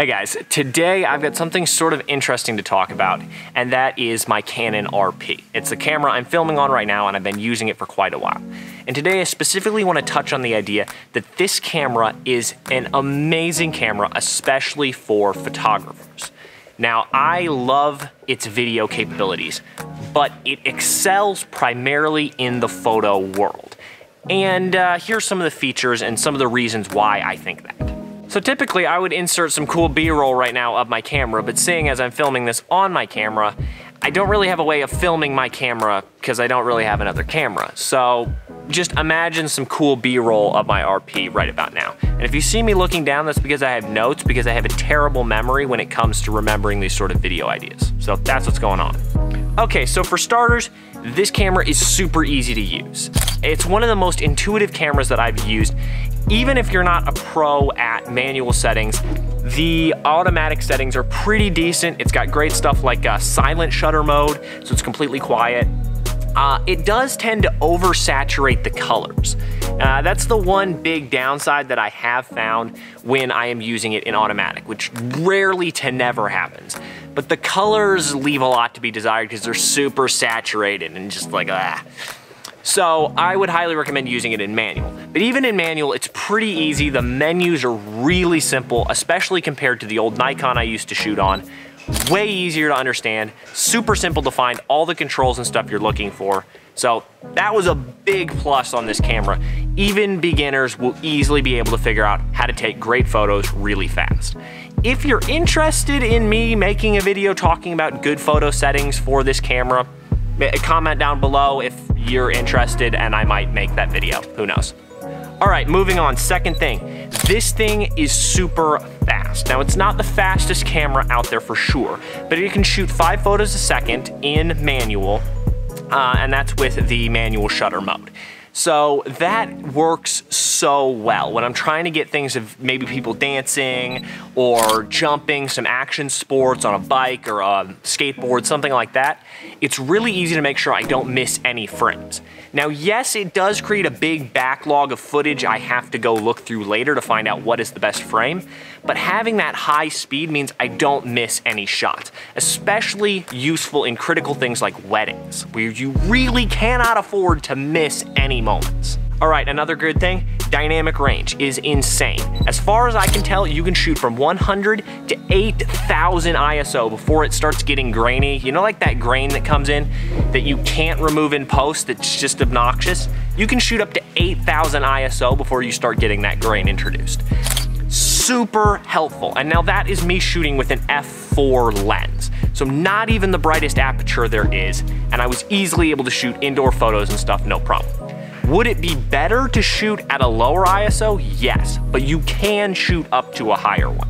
Hey guys, today I've got something sort of interesting to talk about, and that is my Canon RP. It's the camera I'm filming on right now, and I've been using it for quite a while. And today I specifically want to touch on the idea that this camera is an amazing camera, especially for photographers. Now, I love its video capabilities, but it excels primarily in the photo world. And here's some of the features and some of the reasons why I think that. So typically I would insert some cool B-roll right now of my camera, but seeing as I'm filming this on my camera, I don't really have a way of filming my camera because I don't really have another camera. So just imagine some cool B-roll of my RP right about now. And if you see me looking down, that's because I have notes, because I have a terrible memory when it comes to remembering these sort of video ideas. So that's what's going on. Okay, so for starters, this camera is super easy to use. It's one of the most intuitive cameras that I've used. Even if you're not a pro at manual settings, the automatic settings are pretty decent. It's got great stuff like silent shutter mode, so it's completely quiet. It does tend to oversaturate the colors. That's the one big downside that I have found when I am using it in automatic, which rarely to never happens. But the colors leave a lot to be desired because they're super saturated and just like, ah. So I would highly recommend using it in manual. But even in manual, it's pretty easy. The menus are really simple, especially compared to the old Nikon I used to shoot on. Way easier to understand, super simple to find all the controls and stuff you're looking for. So that was a big plus on this camera. Even beginners will easily be able to figure out how to take great photos really fast. If you're interested in me making a video talking about good photo settings for this camera, comment down below if you're interested and I might make that video, who knows. All right, moving on, second thing. This thing is super fast. Now, it's not the fastest camera out there for sure, but it can shoot 5 photos a second in manual, and that's with the manual shutter mode. So that works so well when I'm trying to get things of maybe people dancing or jumping, some action sports on a bike or a skateboard, something like that. It's really easy to make sure I don't miss any frames. Now, yes, it does create a big backlog of footage I have to go look through later to find out what is the best frame, but having that high speed means I don't miss any shots, especially useful in critical things like weddings, where you really cannot afford to miss any moments. All right, another good thing, dynamic range is insane. As far as I can tell, you can shoot from 100 to 8,000 ISO before it starts getting grainy. You know, like that grain that comes in that you can't remove in post that's just obnoxious? You can shoot up to 8,000 ISO before you start getting that grain introduced. Super helpful. And now that is me shooting with an f4 lens. So not even the brightest aperture there is, and I was easily able to shoot indoor photos and stuff, no problem. Would it be better to shoot at a lower ISO? Yes, but you can shoot up to a higher one.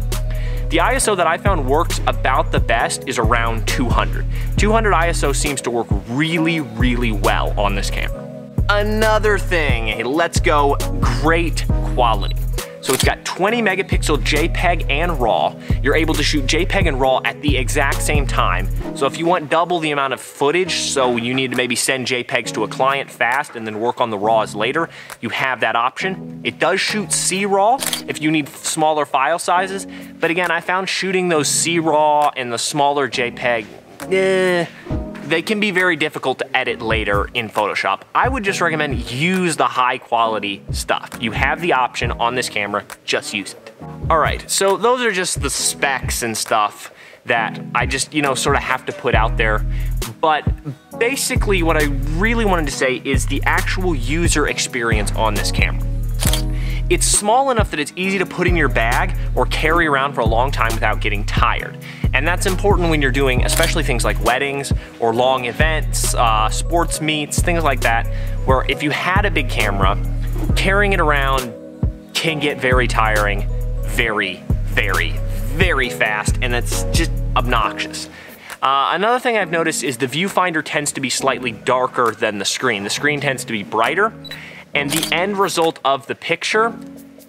The ISO that I found works about the best is around 200. 200 ISO seems to work really, really well on this camera. Another thing, let's go great quality. So it's got 20 megapixel JPEG and RAW. You're able to shoot JPEG and RAW at the exact same time. So if you want double the amount of footage, so you need to maybe send JPEGs to a client fast and then work on the RAWs later, you have that option. It does shoot C-RAW if you need smaller file sizes. But again, I found shooting those C-RAW and the smaller JPEG, they can be very difficult to edit later in Photoshop. I would just recommend use the high quality stuff. You have the option on this camera, just use it. All right, so those are just the specs and stuff that I just, sort of have to put out there. But basically what I really wanted to say is the actual user experience on this camera. It's small enough that it's easy to put in your bag or carry around for a long time without getting tired. And that's important when you're doing especially things like weddings or long events, sports meets, things like that, where if you had a big camera, carrying it around can get very tiring, very, very, very fast, and it's just obnoxious. Another thing I've noticed is the viewfinder tends to be slightly darker than the screen. The screen tends to be brighter, and the end result of the picture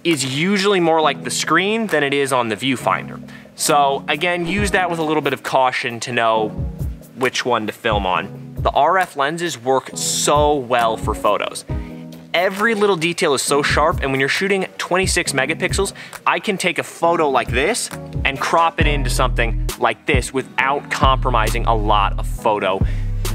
is usually more like the screen than it is on the viewfinder. So again, use that with a little bit of caution to know which one to film on. The RF lenses work so well for photos. Every little detail is so sharp, and when you're shooting 26 megapixels, I can take a photo like this and crop it into something like this without compromising a lot of photo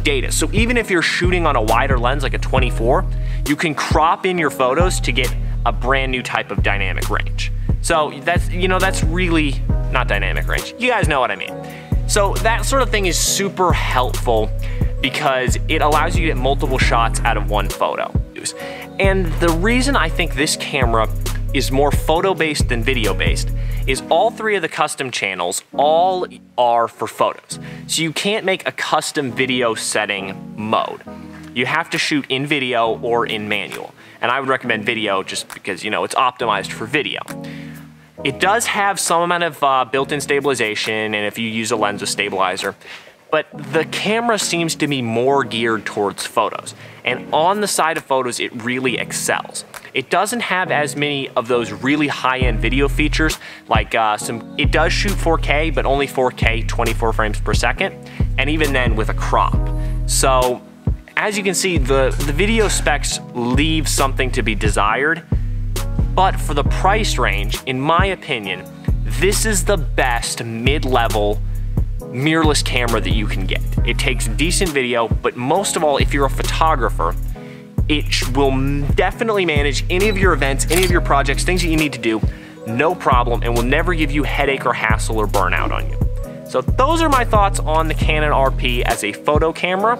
data. So even if you're shooting on a wider lens like a 24, you can crop in your photos to get a brand new type of dynamic range. So that's, you know, that's really not dynamic range. You guys know what I mean. So that sort of thing is super helpful because it allows you to get multiple shots out of one photo. And the reason I think this camera is more photo-based than video-based is all three of the custom channels all are for photos. So you can't make a custom video setting mode. You have to shoot in video or in manual. And I would recommend video just because, you know, it's optimized for video. It does have some amount of built-in stabilization, and if you use a lens with stabilizer, but the camera seems to be more geared towards photos. And on the side of photos, it really excels. It doesn't have as many of those really high-end video features, like it does shoot 4K, but only 4K, 24 frames per second, and even then with a crop. So as you can see, the video specs leave something to be desired, but for the price range, in my opinion, this is the best mid-level mirrorless camera that you can get. It takes decent video, but most of all, if you're a photographer, it will definitely manage any of your events, any of your projects, things that you need to do, no problem, and will never give you headache or hassle or burnout on you. So those are my thoughts on the Canon RP as a photo camera.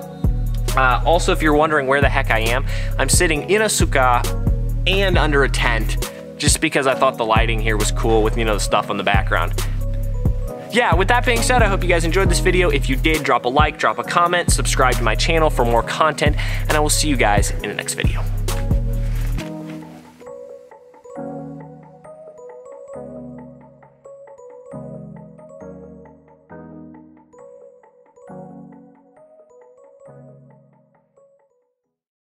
Also, if you're wondering where the heck I am, I'm sitting in a sukkah and under a tent, just because I thought the lighting here was cool with, you know, the stuff on the background. Yeah, with that being said, I hope you guys enjoyed this video. If you did, drop a like, drop a comment, subscribe to my channel for more content, and I will see you guys in the next video.